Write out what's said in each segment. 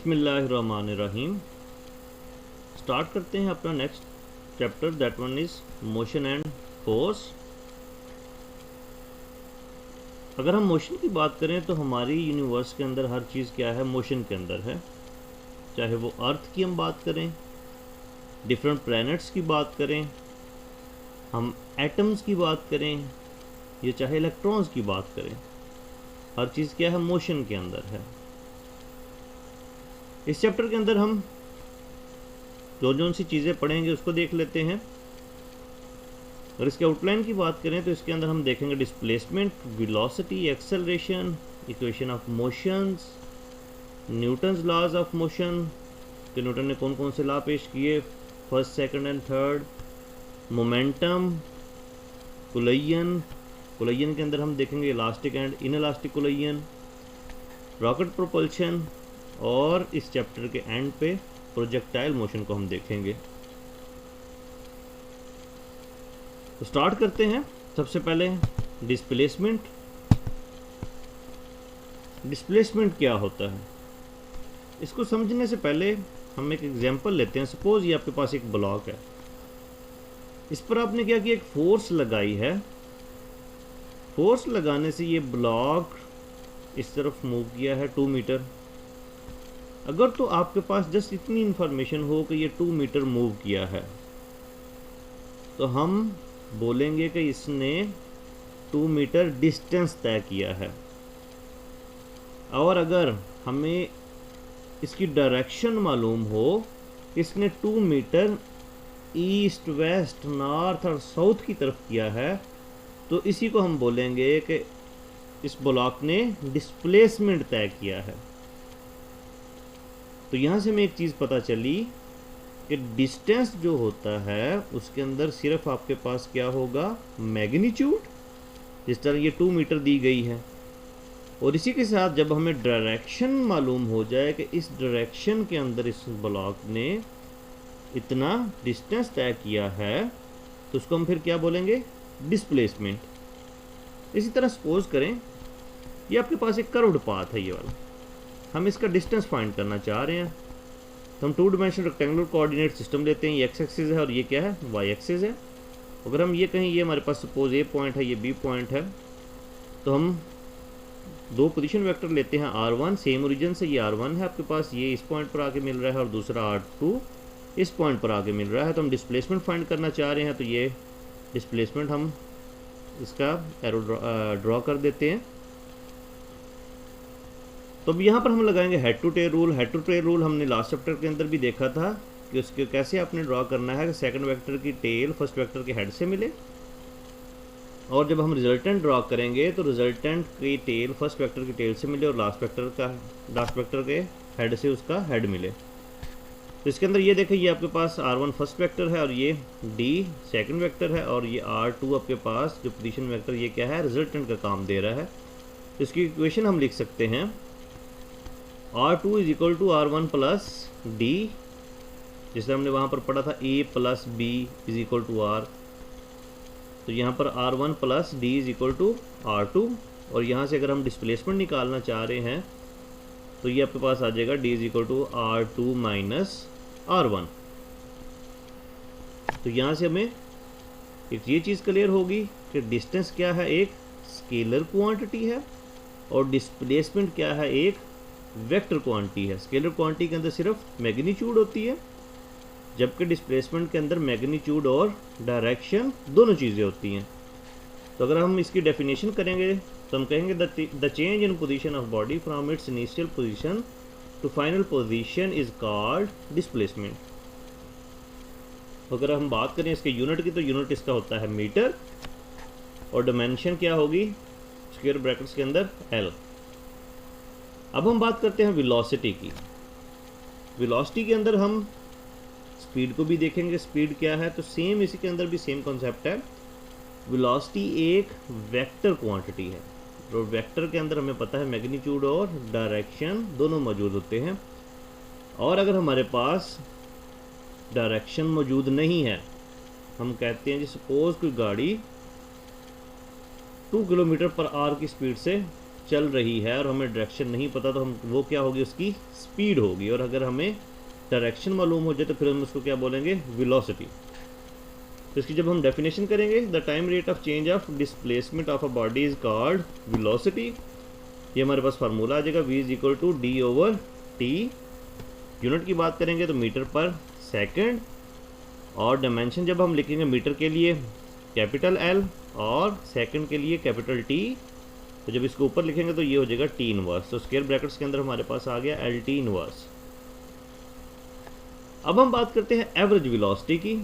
बिस्मिल्लाहिर्रहमानिर्रहीम। स्टार्ट करते हैं अपना next chapter, that one is motion and force. अगर हम मोशन की बात करें तो हमारी यूनिवर्स के अंदर हर चीज़ क्या है, मोशन के अंदर है। चाहे वो अर्थ की हम बात करें, डिफरेंट प्लैनेट्स की बात करें, हम एटम्स की बात करें, या चाहे इलेक्ट्रॉन्स की बात करें, हर चीज़ क्या है, मोशन के अंदर है। इस चैप्टर के अंदर हम जो सी चीज़ें पढ़ेंगे उसको देख लेते हैं। और इसके आउटलाइन की बात करें तो इसके अंदर हम देखेंगे displacement, velocity, acceleration, equation of motions, Newton's laws of motion कि न्यूटन ने कौन कौन से लॉ पेश किए, first, second and third, momentum, collision के अंदर हम देखेंगे elastic and inelastic collision, rocket propulsion, और इस चैप्टर के एंड पे प्रोजेक्टाइल मोशन को हम देखेंगे। तो स्टार्ट करते हैं। सबसे पहले डिस्प्लेसमेंट क्या होता है, इसको समझने से पहले हम एक एग्जांपल लेते हैं। सपोज ये आपके पास एक ब्लॉक है, इस पर आपने क्या किया, एक फोर्स लगाई है। फोर्स लगाने से ये ब्लॉक इस तरफ मूव किया है 2 मीटर। अगर तो आपके पास जस्ट इतनी इंफॉर्मेशन हो कि ये 2 मीटर मूव किया है, तो हम बोलेंगे कि इसने 2 मीटर डिस्टेंस तय किया है। और अगर हमें इसकी डायरेक्शन मालूम हो, इसने 2 मीटर ईस्ट, वेस्ट, नॉर्थ और साउथ की तरफ किया है, तो इसी को हम बोलेंगे कि इस ब्लॉक ने डिस्प्लेसमेंट तय किया है। तो यहाँ से हमें एक चीज़ पता चली कि डिस्टेंस जो होता है उसके अंदर सिर्फ आपके पास क्या होगा, मैग्नीट्यूड, जिस तरह ये 2 मीटर दी गई है। और इसी के साथ जब हमें डायरेक्शन मालूम हो जाए कि इस डायरेक्शन के अंदर इस ब्लॉक ने इतना डिस्टेंस तय किया है, तो उसको हम फिर क्या बोलेंगे, डिस्प्लेसमेंट। इसी तरह सपोज करें ये आपके पास एक कर्व्ड पाथ है, ये वाला, हम इसका डिस्टेंस फाइंड करना चाह रहे हैं। तो हम 2 डायमेंशनल रेक्टेंगुलर कोऑर्डिनेट सिस्टम लेते हैं। ये एक्स एक्सिस है और ये क्या है, वाई एक्सिस है। अगर हम ये कहें ये हमारे पास सपोज ए पॉइंट है, ये बी पॉइंट है, तो हम 2 पोजीशन वेक्टर लेते हैं r1, सेम ओरिजिन से, ये r1 है आपके पास, ये इस पॉइंट पर आके मिल रहा है, और दूसरा r2 इस पॉइंट पर आके मिल रहा है। तो हम डिस्प्लेसमेंट फाइंड करना चाह रहे हैं, तो ये डिस्प्लेसमेंट हम इसका एरो ड्रॉ कर देते हैं। तो अब यहाँ पर हम लगाएंगे head to tail rule. Head to tail rule हमने लास्ट चैप्टर के अंदर भी देखा था कि उसके कैसे आपने ड्रॉ करना है कि सेकंड वेक्टर की टेल फर्स्ट वेक्टर के हेड से मिले, और जब हम रिजल्टेंट ड्रॉ करेंगे तो रिजल्टेंट की टेल फर्स्ट वेक्टर की टेल से मिले, और लास्ट वेक्टर के हेड से उसका हेड मिले। तो इसके अंदर ये देखें, ये आपके पास r1 फर्स्ट वेक्टर है, और ये d सेकंड वेक्टर है, और ये r2 आपके पास जो पोजीशन वेक्टर, ये क्या है, रिजल्टेंट का काम दे रहा है। तो इसकी इक्वेशन हम लिख सकते हैं r2 is equal to r1 plus D, जिससे हमने वहाँ पर पढ़ा था a plus b is equal to r। तो यहाँ पर r1 plus D is equal to r2, और यहाँ से अगर हम डिस्प्लेसमेंट निकालना चाह रहे हैं तो ये आपके पास आ जाएगा d is equal to r2 minus r1। तो यहाँ से हमें एक ये चीज़ क्लियर होगी कि डिस्टेंस क्या है, एक स्केलर क्वांटिटी है, और डिस्प्लेसमेंट क्या है, एक वेक्टर क्वांटिटी है। स्केलर क्वांटिटी के अंदर सिर्फ मैग्नीट्यूड होती है, जबकि डिस्प्लेसमेंट के अंदर मैग्नीट्यूड और डायरेक्शन दोनों चीज़ें होती हैं। तो अगर हम इसकी डेफिनेशन करेंगे तो हम कहेंगे the change in position of body from its initial position to final position is called displacement. अगर हम बात करें इसके यूनिट की, तो यूनिट इसका होता है मीटर, और डायमेंशन क्या होगी, स्क्वायर ब्रैकेट्स के अंदर L। अब हम बात करते हैं वेलोसिटी की। वेलोसिटी के अंदर हम स्पीड को भी देखेंगे, स्पीड क्या है, तो सेम इसी के अंदर भी सेम कॉन्सेप्ट है। वेलोसिटी एक वेक्टर क्वांटिटी है, और वेक्टर के अंदर हमें पता है मैग्नीट्यूड और डायरेक्शन दोनों मौजूद होते हैं। और अगर हमारे पास डायरेक्शन मौजूद नहीं है, हम कहते हैं जी सपोज कोई गाड़ी 2 किलोमीटर पर आवर की स्पीड से चल रही है और हमें डायरेक्शन नहीं पता, तो हम वो क्या होगी, उसकी स्पीड होगी। और अगर हमें डायरेक्शन मालूम हो जाए तो फिर हम उसको क्या बोलेंगे, वेलोसिटी। तो इसकी जब हम डेफिनेशन करेंगे, the time rate of change of displacement of a body is called velocity. ये हमारे पास फार्मूला आ जाएगा, v is equal to D over T. Unit की बात करेंगे तो मीटर पर सेकंड, और डायमेंशन जब हम लिखेंगे मीटर के लिए कैपिटल L और सेकंड के लिए कैपिटल T, तो जब इसको ऊपर लिखेंगे तो ये हो जाएगा T इनवर्स। तो स्क्वायर ब्रैकेट्स के अंदर हमारे पास आ गया LT इनवर्स। अब हम बात करते हैं एवरेज वेलोसिटी की,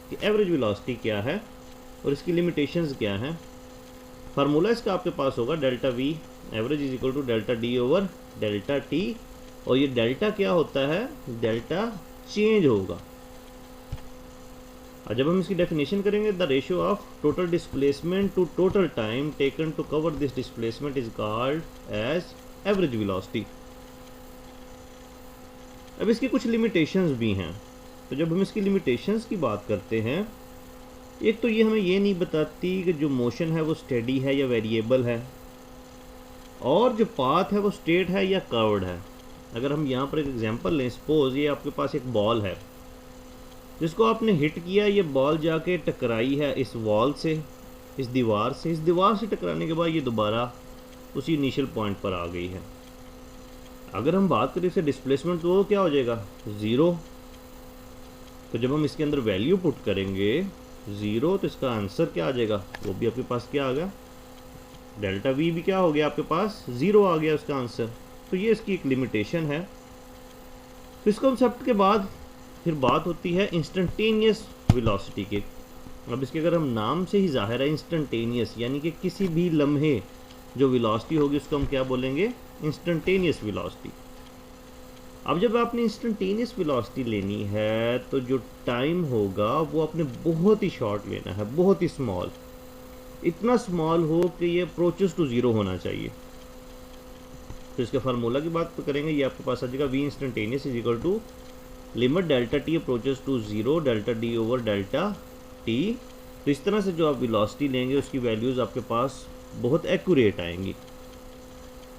कि एवरेज वेलोसिटी क्या है और इसकी लिमिटेशंस क्या हैं। फार्मूला इसका आपके पास होगा delta V average is equal to delta D over delta T, और ये डेल्टा क्या होता है, डेल्टा चेंज होगा। और जब हम इसकी डेफिनेशन करेंगे, the ratio of total displacement to total time taken to cover this displacement is called as average velocity. अब इसकी कुछ लिमिटेशंस भी हैं। तो जब हम इसकी लिमिटेशंस की बात करते हैं, एक तो ये हमें ये नहीं बताती कि जो मोशन है वो स्टेडी है या वेरिएबल है, और जो पाथ है वो स्ट्रेट है या कर्व्ड है। अगर हम यहाँ पर एक एग्जांपल लें, सपोज ये आपके पास एक बॉल है जिसको आपने हिट किया, ये बॉल जाके टकराई है इस वॉल से, इस दीवार से टकराने के बाद ये दोबारा उसी इनिशियल पॉइंट पर आ गई है। अगर हम बात करें इससे डिस्प्लेसमेंट, तो वो क्या हो जाएगा, ज़ीरो। तो जब हम इसके अंदर वैल्यू पुट करेंगे ज़ीरो, तो इसका आंसर क्या आ जाएगा, वो भी आपके पास क्या आ गया, डेल्टा V भी क्या हो गया आपके पास, ज़ीरो आ गया उसका आंसर। तो ये इसकी एक लिमिटेशन है। तो इस कॉन्सेप्ट के बाद फिर बात होती है इंस्टेंटेनियस वेलोसिटी की। अब इसके अगर हम नाम से ही जाहिर है इंस्टेंटेनियस, यानी कि किसी भी लम्हे जो वेलोसिटी होगी उसको हम क्या बोलेंगे, इंस्टेंटेनियस वेलोसिटी। अब जब आपने इंस्टेंटेनियस वेलोसिटी लेनी है तो जो टाइम होगा वो आपने बहुत ही शॉर्ट लेना है, बहुत ही स्मॉल, इतना स्मॉल हो कि ये अप्रोचेस टू ज़ीरो होना चाहिए। तो इसके फार्मूला की बात करेंगे, ये आपके पास आ जाएगा v instantaneous is equal to limit delta T approaches to zero delta D over delta T. तो इस तरह से जो आप वेलोसिटी लेंगे उसकी वैल्यूज़ आपके पास बहुत एक्यूरेट आएंगी,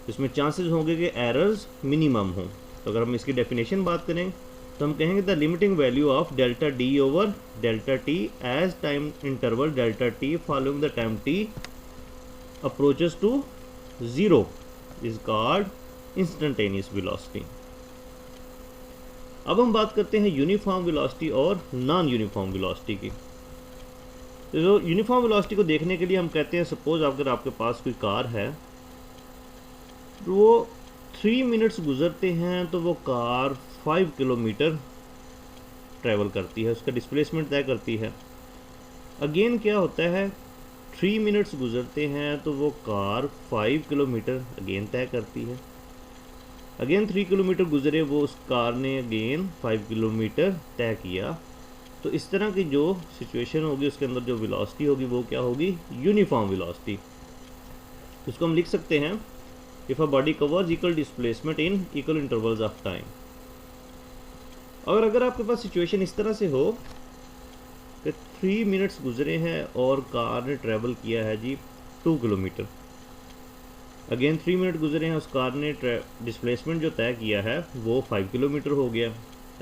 इसमें चांसेस होंगे कि एरर्स मिनिमम हों। तो अगर हम इसकी डेफिनेशन बात करें तो हम कहेंगे the limiting value of delta D over delta T as time interval delta T following the time T approaches to zero is called instantaneous velocity. अब हम बात करते हैं यूनिफॉर्म वेलोसिटी और नॉन यूनिफॉर्म वेलोसिटी की। तो यूनिफॉर्म वेलोसिटी को देखने के लिए हम कहते हैं, सपोज अगर आपके पास कोई कार है तो वो 3 मिनट्स गुजरते हैं तो वो कार 5 किलोमीटर ट्रैवल करती है, उसका डिस्प्लेसमेंट तय करती है। अगेन क्या होता है, 3 मिनट्स गुजरते हैं तो वो कार 5 किलोमीटर अगेन तय करती है। अगेन 3 किलोमीटर गुजरे, वो उस कार ने अगेन 5 किलोमीटर तय किया। तो इस तरह की जो सिचुएशन होगी उसके अंदर जो वेलोसिटी होगी वो क्या होगी, यूनिफॉर्म वेलोसिटी। उसको हम लिख सकते हैं, if a body covers equal displacement in equal intervals of time. और अगर आपके पास सिचुएशन इस तरह से हो कि 3 मिनट्स गुजरे हैं और कार ने ट्रैवल किया है जी 2 किलोमीटर, अगेन 3 मिनट गुजरे हैं, उस कार ने डिस्प्लेसमेंट जो तय किया है वो 5 किलोमीटर हो गया।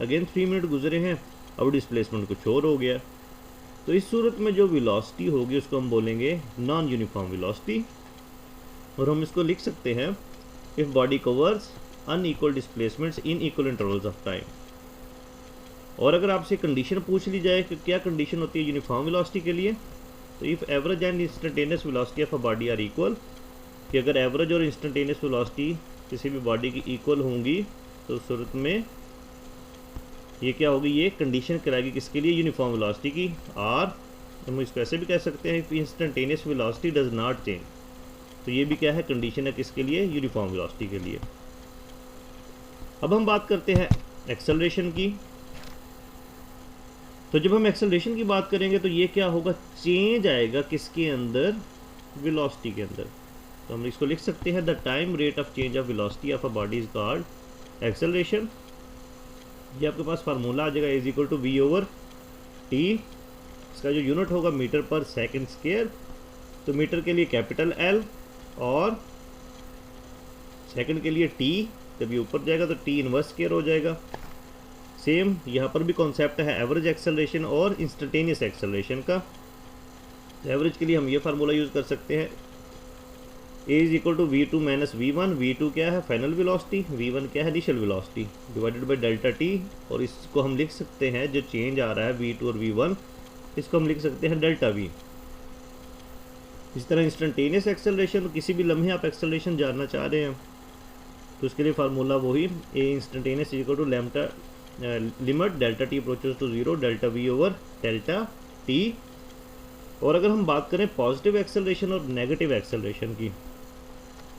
अगेन 3 मिनट गुजरे हैं, अब डिस्प्लेसमेंट कुछ और हो गया। तो इस सूरत में जो वेलोसिटी होगी उसको हम बोलेंगे नॉन यूनिफॉर्म वेलोसिटी। और हम इसको लिख सकते हैं, if body covers unequal displacements in equal intervals of time. और अगर आपसे कंडीशन पूछ ली जाए कि क्या कंडीशन होती है यूनिफॉर्म वेलोसिटी के लिए, तो if average and instantaneous velocity of a body are equal, कि अगर एवरेज और इंस्टेंटेनियस वेलोसिटी किसी भी बॉडी की इक्वल होंगी तो उस सूरत में ये क्या होगी, ये कंडीशन कराएगी किसके लिए, यूनिफॉर्म वेलोसिटी की। और हम इसको ऐसे भी कह सकते हैं, instantaneous velocity does not change. तो ये भी क्या है, कंडीशन है किसके लिए, यूनिफॉर्म वेलोसिटी के लिए। अब हम बात करते हैं एक्सेलरेशन की। तो जब हम एक्सेलरेशन की बात करेंगे तो ये क्या होगा, चेंज आएगा किसके अंदर, वेलोसिटी के अंदर। तो हम इसको लिख सकते हैं, the time rate of change of velocity of a body is called acceleration. ये आपके पास फार्मूला आ जाएगा, is equal to v over T. इसका जो यूनिट होगा मीटर पर सेकंड स्क्वायर। तो मीटर के लिए कैपिटल L और सेकंड के लिए t जब ये ऊपर जाएगा तो t इनवर्स स्क्वायर हो जाएगा। सेम यहाँ पर भी कॉन्सेप्ट है एवरेज एक्सेलरेशन और इंस्टेंटेनियस एक्सेलरेशन का। एवरेज के लिए हम ये फार्मूला यूज़ कर सकते हैं, a is equal to v2 minus v1। v2 क्या है फाइनल वेलोसिटी, v1 क्या है initial velocity, divided by delta t। और इसको हम लिख सकते हैं जो चेंज आ रहा है v2 और v1, इसको हम लिख सकते हैं डेल्टा v। इस तरह इंस्टेंटेनियस एक्सेलरेशन, किसी भी लम्हे आप एक्सेलरेशन जानना चाह रहे हैं तो उसके लिए फार्मूला वही a instantaneous is equal to lambda limit delta t approaches to 0 delta v over delta t। और अगर हम बात करें पॉजिटिव एक्सेलरेशन और नेगेटिव एक्सेलरेशन की,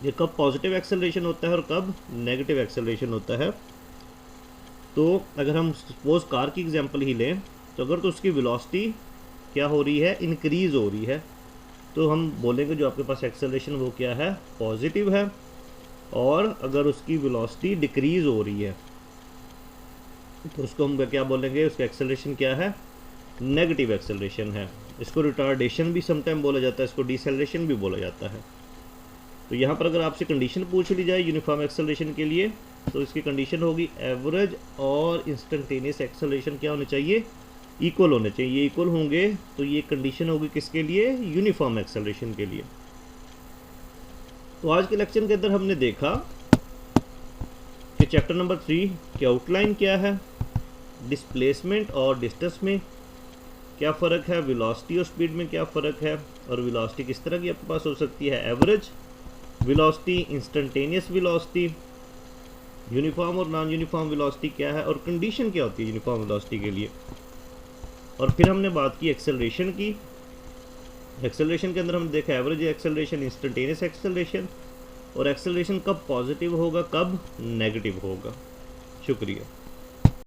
ये कब पॉजिटिव एक्सेलरेशन होता है और कब नेगेटिव एक्सेलरेशन होता है, तो अगर हम सपोज कार की एग्जांपल ही लें तो अगर तो उसकी वेलोसिटी क्या हो रही है, इंक्रीज़ हो रही है, तो हम बोलेंगे जो आपके पास एक्सेलरेशन वो क्या है, पॉजिटिव है। और अगर उसकी वेलोसिटी डिक्रीज़ हो रही है तो उसको हम क्या बोलेंगे, उसका एक्सेलरेशन क्या है, नेगेटिव एक्सेलरेशन है। इसको रिटार्डेशन भी समटाइम बोला जाता है, इसको डिसेलरेशन भी बोला जाता है। तो यहाँ पर अगर आपसे कंडीशन पूछ ली जाए यूनिफॉर्म एक्सेलरेशन के लिए तो इसकी कंडीशन होगी एवरेज और इंस्टेंटेनियस एक्सेलरेशन क्या होने चाहिए, इक्वल होने चाहिए। ये इक्वल होंगे तो ये कंडीशन होगी किसके लिए, यूनिफॉर्म एक्सेलरेशन के लिए। तो आज के लेक्चर के अंदर हमने देखा कि चैप्टर नंबर 3 की आउटलाइन क्या है, डिस्प्लेसमेंट और डिस्टेंस में क्या फ़र्क है, वेलोसिटी और स्पीड में क्या फ़र्क है, और वेलोसिटी किस तरह की आपके पास हो सकती है, average velocity, instantaneous velocity, uniform और नॉन यूनिफॉर्म वेलोसिटी क्या है, और कंडीशन क्या होती है यूनिफॉर्म वेलोसिटी के लिए। और फिर हमने बात की एक्सेलरेशन की। एक्सेलरेशन के अंदर हमने देखा एवरेज एक्सेलरेशन, इंस्टेंटेनियस एक्सेलरेशन, और एक्सेलरेशन कब पॉजिटिव होगा कब नेगेटिव होगा। शुक्रिया।